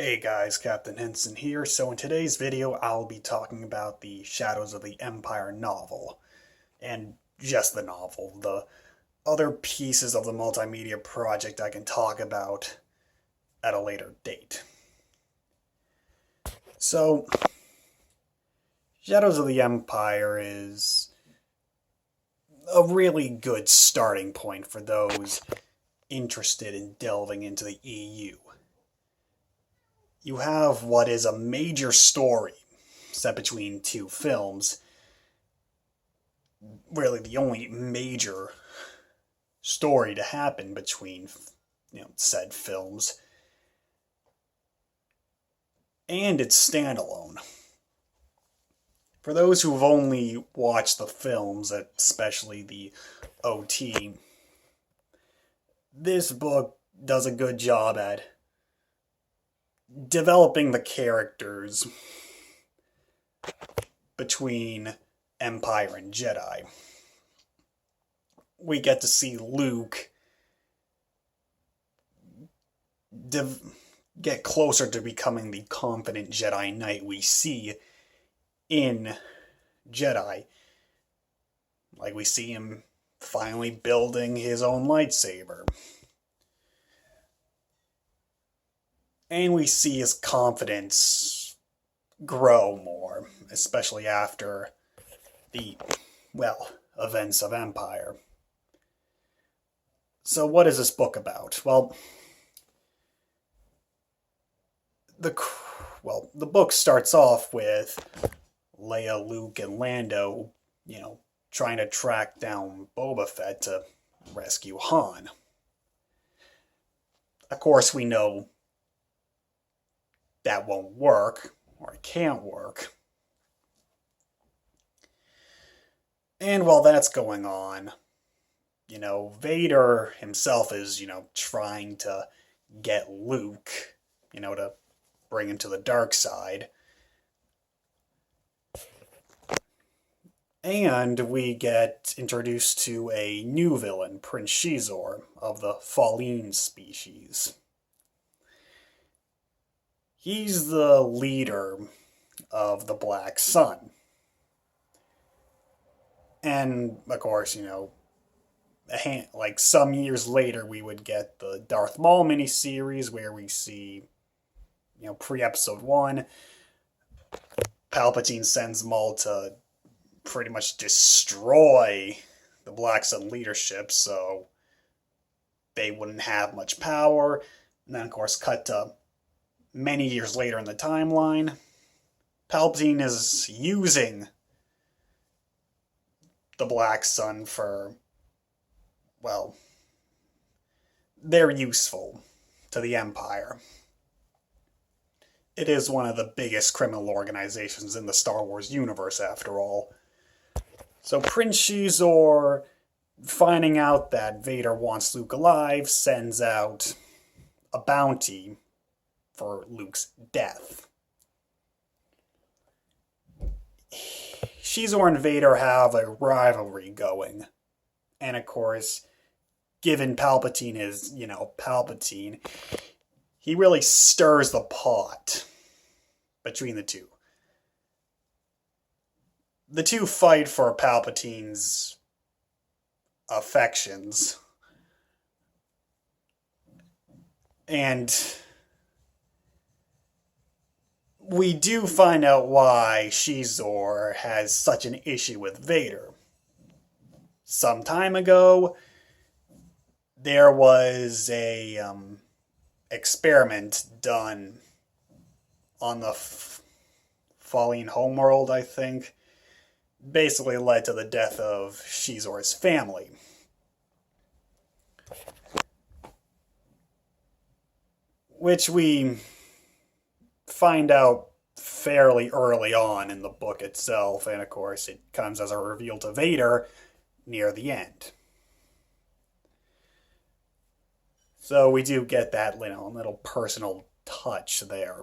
Hey guys, Captain Henson here. So in today's video, I'll be talking about the Shadows of the Empire novel. And just the novel. The other pieces of the multimedia project I can talk about at a later date. So, Shadows of the Empire is a really good starting point for those interested in delving into the EU. You have what is a major story set between two films. Really, the only major story to happen between said films, and it's standalone. For those who've only watched the films, especially the OT, this book does a good job at developing the characters between Empire and Jedi. We get to see Luke get closer to becoming the confident Jedi Knight we see in Jedi. Like, we see him finally building his own lightsaber. And we see his confidence grow more, especially after the, events of Empire. So what is this book about? Well, the book starts off with Leia, Luke, and Lando, trying to track down Boba Fett to rescue Han. Of course, we know that won't work, or it can't work. And while that's going on, Vader himself is, trying to get Luke, to bring him to the dark side. And we get introduced to a new villain, Prince Xizor, of the Falleen species. He's the leader of the Black Sun. And, of course, some years later, we would get the Darth Maul miniseries where we see, pre-episode 1, Palpatine sends Maul to pretty much destroy the Black Sun leadership, so they wouldn't have much power. And then, of course, cut to many years later in the timeline, Palpatine is using the Black Sun for, they're useful to the Empire. It is one of the biggest criminal organizations in the Star Wars universe, after all. So Prince Xizor, finding out that Vader wants Luke alive, sends out a bounty for Luke's death. Xizor and Vader have a rivalry going. And of course, given Palpatine is, Palpatine, he really stirs the pot between the two. The two fight for Palpatine's affections. And we do find out why Xizor has such an issue with Vader. Some time ago, there was a experiment done on the Falleen homeworld, I think. Basically led to the death of Xizor's family. Which we find out fairly early on in the book itself, and of course it comes as a reveal to Vader near the end. So we do get that little personal touch there.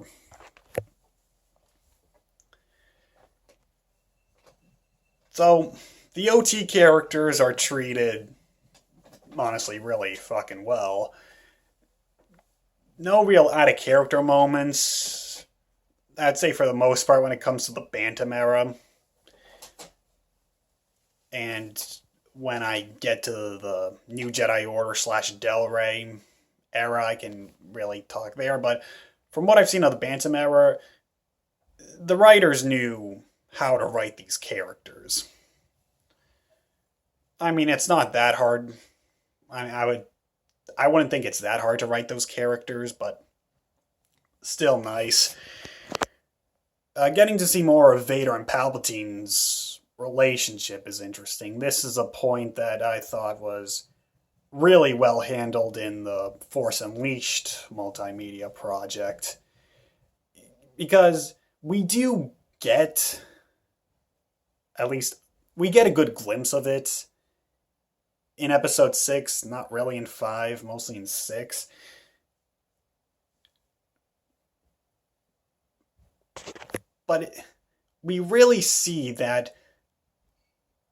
So the OT characters are treated, honestly, really fucking well. No real out of character moments. I'd say for the most part when it comes to the Bantam era. And when I get to the New Jedi Order slash Del Rey era, I can really talk there. But from what I've seen of the Bantam era, the writers knew how to write these characters. I mean, it's not that hard. I wouldn't think it's that hard to write those characters, but still nice. Getting to see more of Vader and Palpatine's relationship is interesting. This is a point that I thought was really well handled in the Force Unleashed multimedia project. Because we do get, at least, we get a good glimpse of it in episode 6, not really in 5, mostly in 6. But we really see that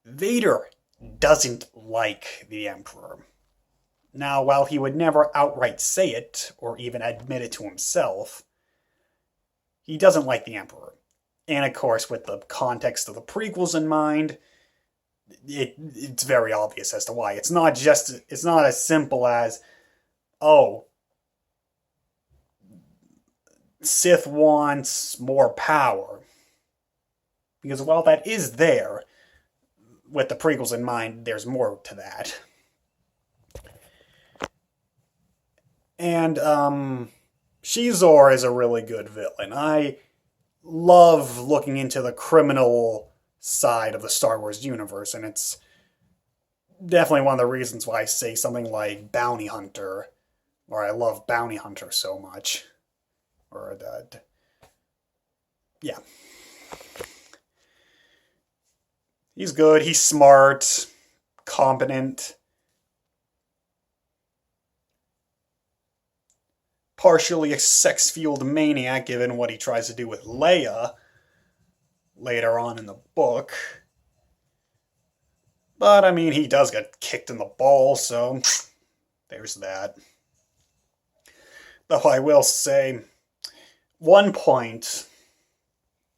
Vader doesn't like the Emperor. Now, while he would never outright say it, or even admit it to himself, he doesn't like the Emperor. And of course, with the context of the prequels in mind, it's very obvious as to why. It's not as simple as, oh, Sith wants more power. Because while that is there, with the prequels in mind, there's more to that. And Xizor is a really good villain. I love looking into the criminal side of the Star Wars universe, and it's definitely one of the reasons why I say something like Bounty Hunter, or I love Bounty Hunter so much. Or that. Yeah. He's good, he's smart, competent, partially a sex-fueled maniac given what he tries to do with Leia later on in the book. But, I mean, he does get kicked in the balls, so there's that. Though I will say, one point,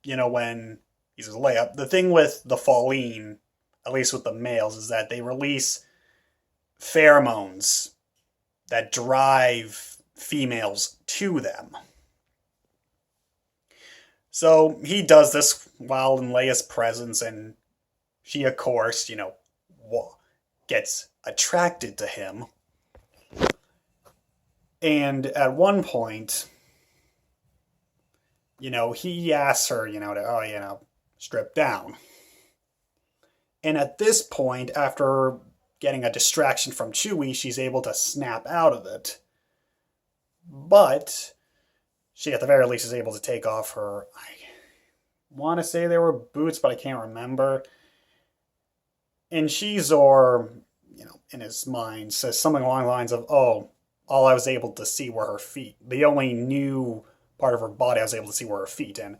when he says Leia, the thing with the Falleen, at least with the males, is that they release pheromones that drive females to them. So he does this while in Leia's presence, and she, of course, gets attracted to him. And at one point, he asks her, to, strip down. And at this point, after getting a distraction from Chewie, she's able to snap out of it. But she, at the very least, is able to take off her, I want to say they were boots, but I can't remember. And Xizor, in his mind, says something along the lines of, oh, all I was able to see were her feet. The only new part of her body I was able to see were her feet. And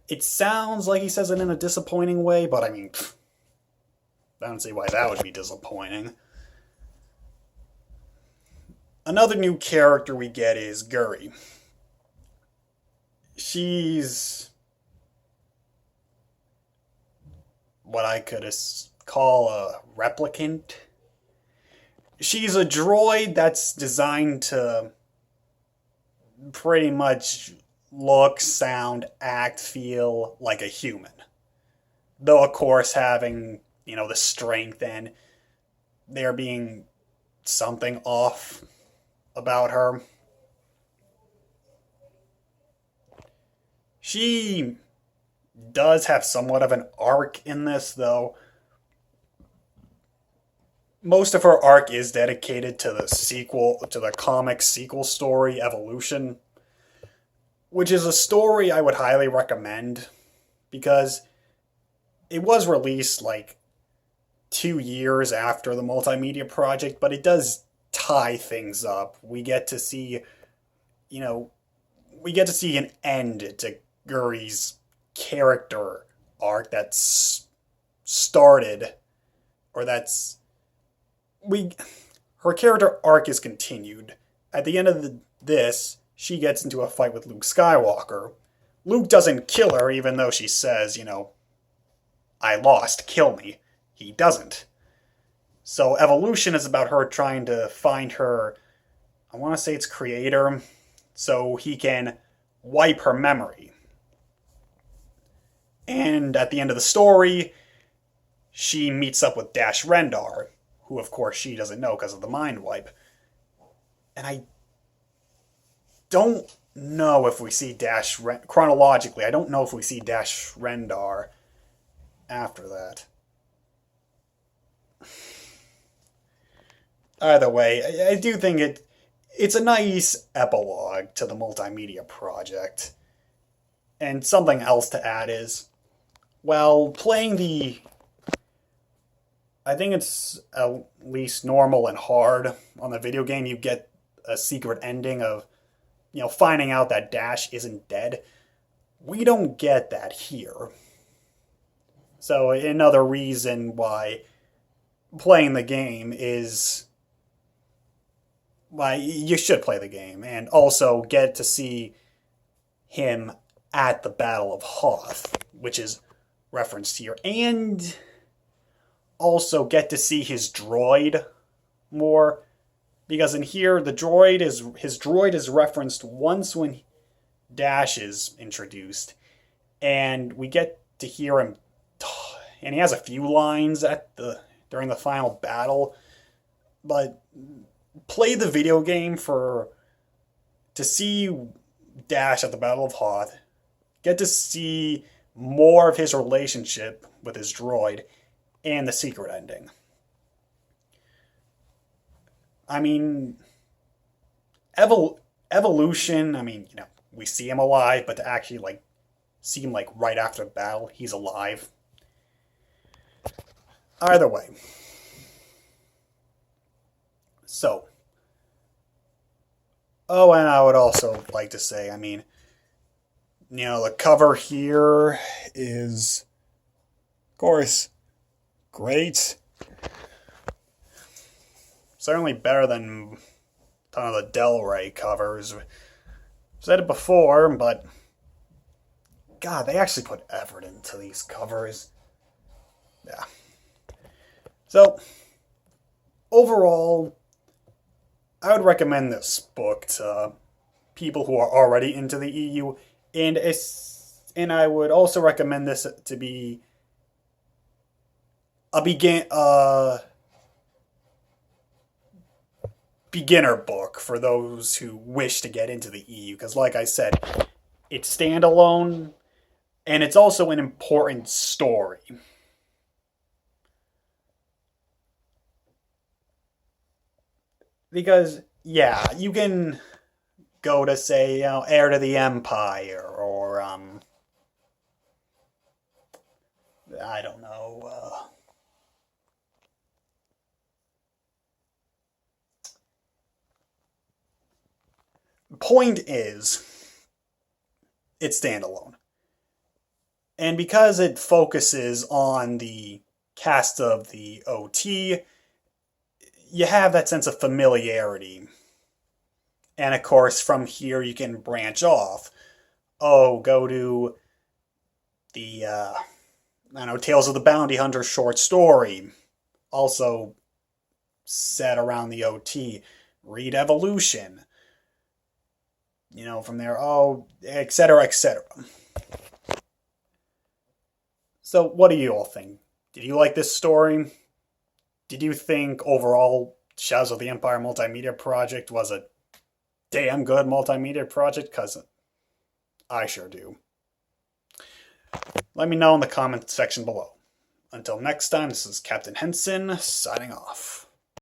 it sounds like he says it in a disappointing way, but I mean, I don't see why that would be disappointing. Another new character we get is Guri. She's what I could call a replicant. She's a droid that's designed to pretty much look, sound, act, feel like a human. Though, of course, having, the strength and there being something off about her. She does have somewhat of an arc in this, though. Most of her arc is dedicated to the comic sequel story, Evolution, which is a story I would highly recommend because it was released 2 years after the multimedia project, but it does tie things up. We get to see, an end to Guri's character arc that's started, or her character arc is continued at the end of this, she gets into a fight with Luke Skywalker. Luke doesn't kill her, even though she says, I lost, kill me. He doesn't. So Evolution is about her trying to find her, I want to say it's creator, so he can wipe her memory. And at the end of the story, she meets up with Dash Rendar, who of course she doesn't know because of the mind wipe. And I don't know if we see chronologically, I don't know if we see Dash Rendar after that. Either way, I do think it's a nice epilogue to the multimedia project. And something else to add is, well, playing I think it's at least normal and hard on the video game, you get a secret ending of, finding out that Dash isn't dead. We don't get that here. So another reason why playing the game is why you should play the game, and also get to see him at the Battle of Hoth, which is referenced here, and also get to see his droid more, because in here his droid is referenced once when Dash is introduced, and we get to hear him, and he has a few lines during the final battle, but play the video game to see Dash at the Battle of Hoth, get to see more of his relationship with his droid, and the secret ending. I mean, Evolution, we see him alive, but to actually, see him, right after the battle, he's alive. Either way. So. Oh, and I would also like to say, the cover here is, of course, great. Certainly better than a ton of the Del Rey covers. I've said it before, but God, they actually put effort into these covers. Yeah. So, overall, I would recommend this book to people who are already into the EU, and I would also recommend this to be a beginner book for those who wish to get into the EU, because like I said, it's standalone, and it's also an important story. Because, yeah, you can go to, say, Heir to the Empire, or, I don't know, point is, it's standalone. And because it focuses on the cast of the OT, you have that sense of familiarity. And of course, from here you can branch off. Oh, go to the, Tales of the Bounty Hunter short story. Also set around the OT. Read Evolution. From there, etc., etc. So, what do you all think? Did you like this story? Did you think overall Shadows of the Empire multimedia project was a damn good multimedia project? Because I sure do. Let me know in the comment section below. Until next time, this is Captain Henson signing off.